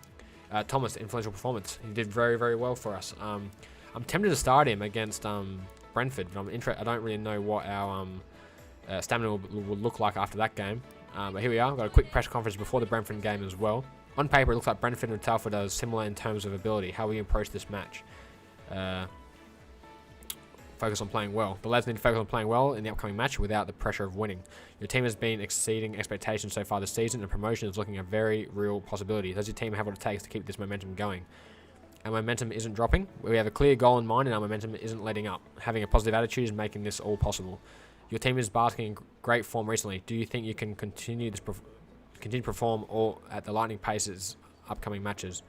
Thomas, influential performance. He did very well for us. I'm tempted to start him against Brentford, but I don't really know what our stamina will look like after that game. But here we are. We've got a quick press conference before the Brentford game as well. On paper, it looks like Brentford and Salford are similar in terms of ability. How will you approach this match? Focus on playing well. The lads need to focus on playing well in the upcoming match without the pressure of winning. Your team has been exceeding expectations so far this season, and promotion is looking a very real possibility. Does your team have what it takes to keep this momentum going? Our momentum isn't dropping. We have a clear goal in mind, and our momentum isn't letting up. Having a positive attitude is making this all possible. Your team is basking in great form recently. Do you think you can continue to perform all at the lightning paces upcoming matches.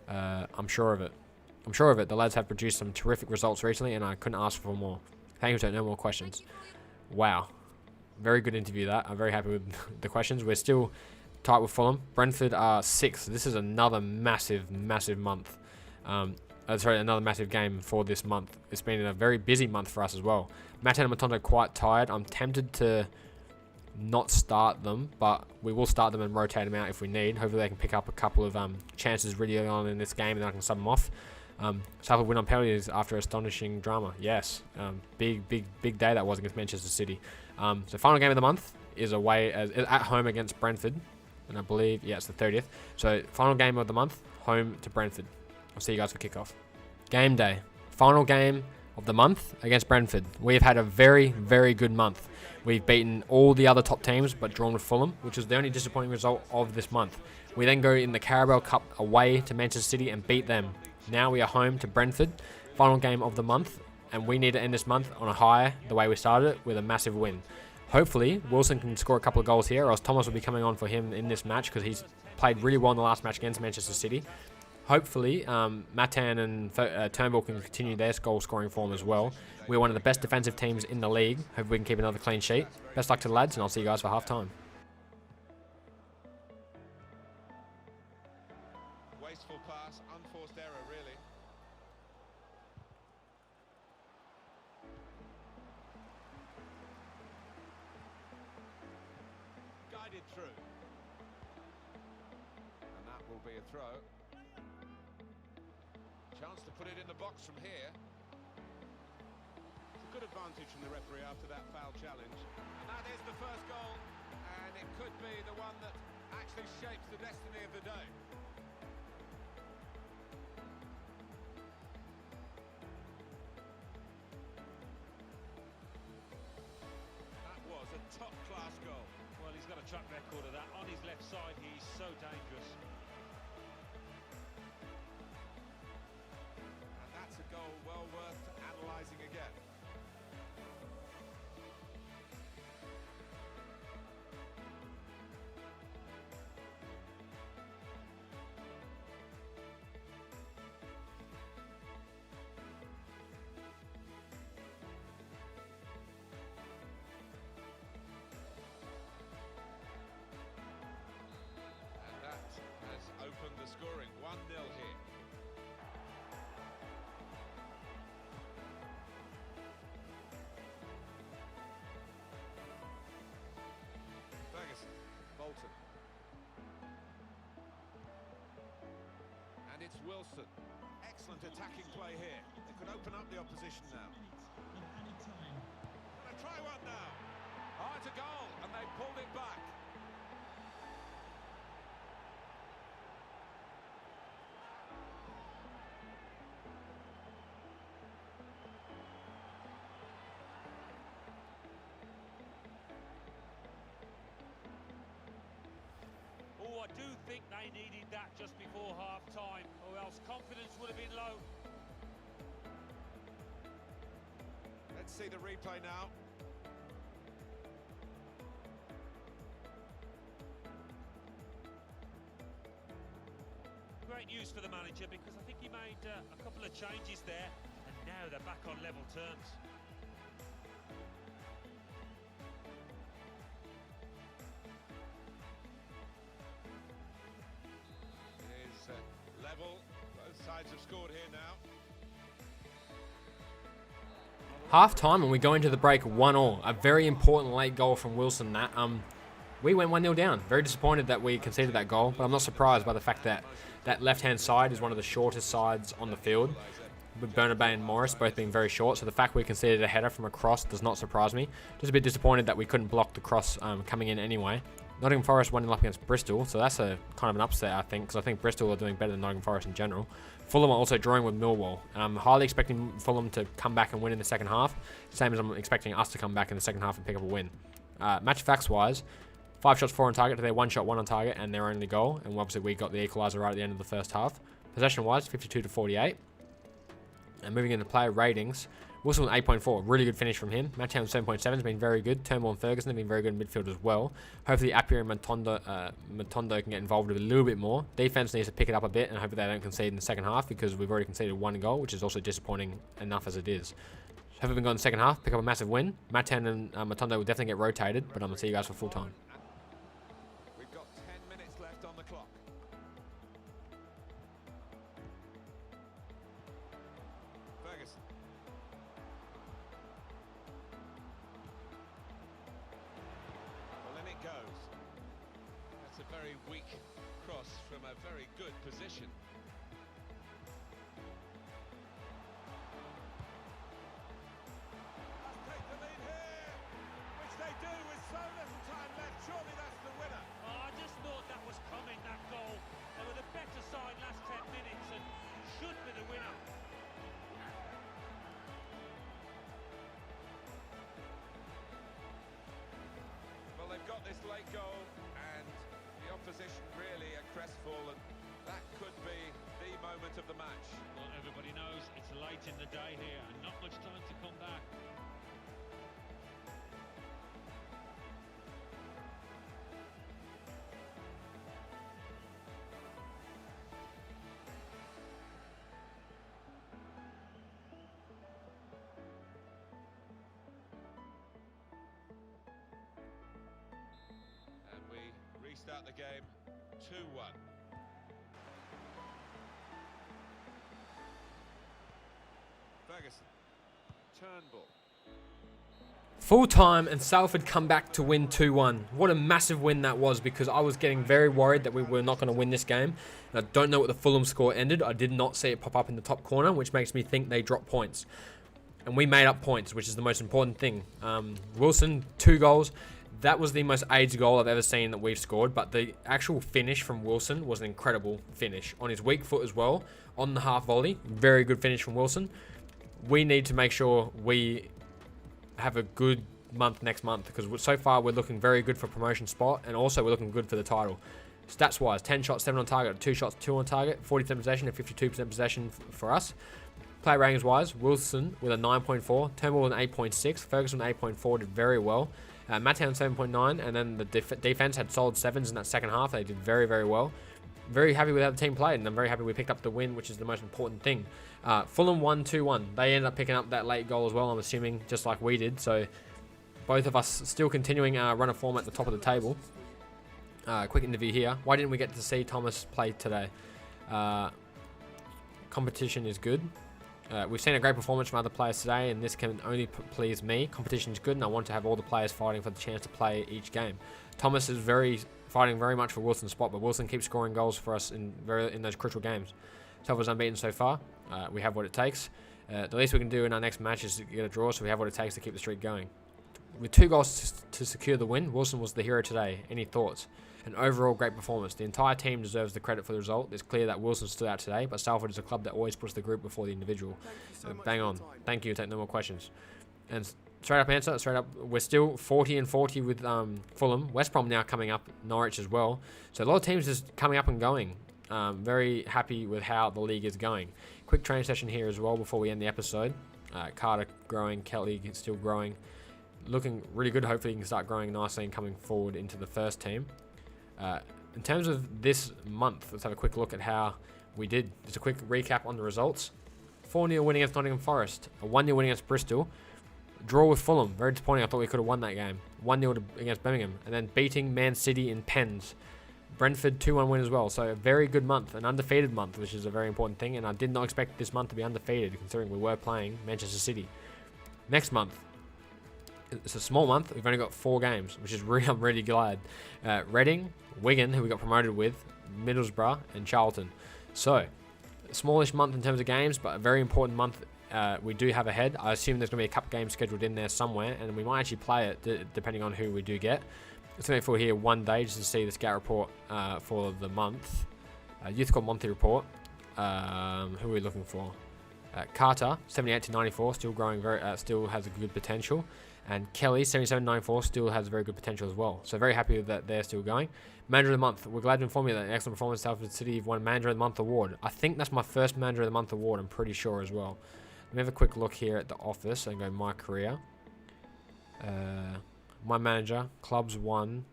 I'm sure of it. I'm sure of it. The lads have produced some terrific results recently, and I couldn't ask for more. Thank you, sir. No more questions. Wow. Very good interview, that. I'm very happy with the questions. We're still tight with Fulham. Brentford are 6th. This is another massive month. Sorry, another massive game for this month. It's been a very busy month for us as well. Matan and Matondo quite tired. I'm tempted to not start them, but we will start them and rotate them out if we need. Hopefully they can pick up a couple of chances really early on in this game, and then I can sub them off. Salford win on penalties after astonishing drama. Yes, big day that was against Manchester City. So final game of the month is at home against Brentford, and I believe it's the 30th. So final game of the month, home to Brentford. I'll see you guys for kickoff. Game day, final game of the month against Brentford. We have had a very good month. We've beaten all the other top teams but drawn with Fulham, which is the only disappointing result of this month. We then go in the Carabao Cup away to Manchester City and beat them. Now we are home to Brentford, final game of the month, and we need to end this month on a high, the way we started it, with a massive win. Hopefully, Wilson can score a couple of goals here, or else Thomas will be coming on for him in this match because he's played really well in the last match against Manchester City. Hopefully, Matan and Turnbull can continue their goal-scoring form as well. We're one of the best defensive teams in the league. Hope we can keep another clean sheet. Best luck to the lads, and I'll see you guys for half-time. Wasteful pass, unforced error, really. Guided through. And that will be a throw. Chance to put it in the box from here. It's a good advantage from the referee after that foul challenge. And that is the first goal, and it could be the one that actually shapes the destiny of the day. That was a top-class goal. Well, he's got a track record of that. On his left side, he's so dangerous. That's a goal well worth analysing again. And that has opened the scoring. 1-0 here. Bolton. And it's Wilson. Excellent attacking play here. They could open up the opposition now. They try one now. Oh, it's a goal, and they pulled it back. I do think they needed that just before half-time, or else confidence would have been low. Let's see the replay now. Great news for the manager, because I think he made a couple of changes there, and now they're back on level terms. Level. Both sides have scored here now. Half time, and we go into the break 1-1. A very important late goal from Wilson. That we went 1-0 down. Very disappointed that we conceded that goal, but I'm not surprised by the fact that that left-hand side is one of the shortest sides on the field, with Bernabé and Morris both being very short. So the fact we conceded a header from a cross does not surprise me. Just a bit disappointed that we couldn't block the cross coming in anyway. Nottingham Forest 1-0 up against Bristol, so that's a kind of an upset, I think, because I think Bristol are doing better than Nottingham Forest in general. Fulham are also drawing with Millwall. I'm highly expecting Fulham to come back and win in the second half, same as I'm expecting us to come back in the second half and pick up a win. Match facts-wise, 5 shots, 4 on target to their 1 shot, 1 on target, and their only goal, and obviously we got the equaliser right at the end of the first half. Possession-wise, 52-48. And moving into player ratings, Wilson with 8.4, really good finish from him. Matt Town 7.7 has been very good. Turnbull and Ferguson have been very good in midfield as well. Hopefully Appiah and Matondo can get involved a little bit more. Defense needs to pick it up a bit, and hopefully they don't concede in the second half, because we've already conceded 1 goal, which is also disappointing enough as it is. Hopefully we can go in the second half, pick up a massive win. Matt Town and Matondo will definitely get rotated, but I'm going to see you guys for full time. We've got 10 minutes left on the clock. Ferguson. Well, in it goes. That's a very weak cross from a very good position. Let's take the lead here, which they do with so little time left. Surely that's the winner. Oh, I just thought that was coming, that goal. They were the better side last 10 minutes and should be the winner. Well, they've got this late goal, and the opposition really are crestfallen. That could be the moment of the match. Well, everybody knows it's late in the day here and not much time to come back. And we restart the game 2-1. Ferguson. Turnbull. Full time, and Salford come back to win 2-1. What a massive win that was, because I was getting very worried that we were not going to win this game. And I don't know what the Fulham score ended. I did not see it pop up in the top corner, which makes me think they dropped points. And we made up points, which is the most important thing. Wilson, 2 goals. That was the most AIDS goal I've ever seen that we've scored, but the actual finish from Wilson was an incredible finish. On his weak foot as well, on the half volley. Very good finish from Wilson. We need to make sure we have a good month next month, because so far we're looking very good for promotion spot, and also we're looking good for the title. Stats wise, 10 shots, 7 on target, 2 shots, 2 on target, 40% possession and 52% possession for us. Player ratings wise, Wilson with a 9.4, Turnbull with an 8.6, Ferguson with an 8.4 did very well. Matt Town 7.9, and then the defense had solid 7s in that second half. They did very, very well. Very happy with how the team played, and I'm very happy we picked up the win, which is the most important thing. Fulham won 2-1. They ended up picking up that late goal as well, I'm assuming, just like we did. So both of us still continuing our run of form at the top of the table. Quick interview here. Why didn't we get to see Thomas play today? Competition is good. We've seen a great performance from other players today, and this can only please me. Competition is good, and I want to have all the players fighting for the chance to play each game. Thomas is fighting very much for Wilson's spot, but Wilson keeps scoring goals for us in those crucial games. Salford's unbeaten so far. We have what it takes. The least we can do in our next match is to get a draw, so we have what it takes to keep the streak going. With 2 goals to secure the win, Wilson was the hero today. Any thoughts? An overall great performance. The entire team deserves the credit for the result. It's clear that Wilson stood out today, but Salford is a club that always puts the group before the individual. Bang on. Thank you. Take no more questions. And straight up answer, straight up, we're still 40-40 with Fulham. West Brom now coming up, Norwich as well. So a lot of teams just coming up and going. Very happy with how the league is going. Quick training session here as well before we end the episode. Carter growing, Kelly still growing. Looking really good. Hopefully he can start growing nicely and coming forward into the first team. In terms of this month, let's have a quick look at how we did. Just a quick recap on the results. 4-0 win against Nottingham Forest. A 1-0 win against Bristol. Draw with Fulham. Very disappointing. I thought we could have won that game. 1-0 against Birmingham. And then beating Man City in pens. Brentford 2-1 win as well. So a very good month. An undefeated month, which is a very important thing. And I did not expect this month to be undefeated, considering we were playing Manchester City. Next month. It's a small month. We've only got 4 games, which is I'm really glad. Reading, Wigan, who we got promoted with, Middlesbrough, and Charlton. So, smallish month in terms of games, but a very important month we do have ahead. I assume there's going to be a cup game scheduled in there somewhere, and we might actually play it depending on who we do get. It's going to be for here one day just to see the scout report for the month. Youth Corps monthly report. Who are we looking for? Carter, 78-94, still growing, still has a good potential. And Kelly, 77-94, still has very good potential as well. So very happy that they're still going. Manager of the Month. We're glad to inform you that an excellent performance, Salford City have won Manager of the Month award. I think that's my first Manager of the Month award, I'm pretty sure as well. Let me have a quick look here at the office and go my career. My manager, clubs 1,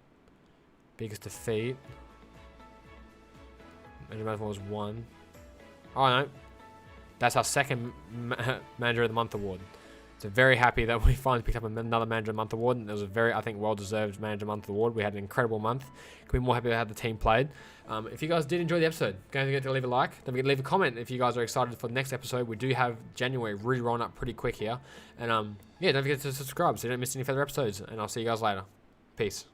biggest defeat. Manager was 1. Oh no, that's our second Manager of the Month award. So very happy that we finally picked up another Manager of the Month award. And it was a very, I think, well-deserved Manager of the Month award. We had an incredible month. Could be more happy with how the team played. If you guys did enjoy the episode, don't forget to leave a like. Don't forget to leave a comment if you guys are excited for the next episode. We do have January really rolling up pretty quick here. And yeah, don't forget to subscribe so you don't miss any further episodes. And I'll see you guys later. Peace.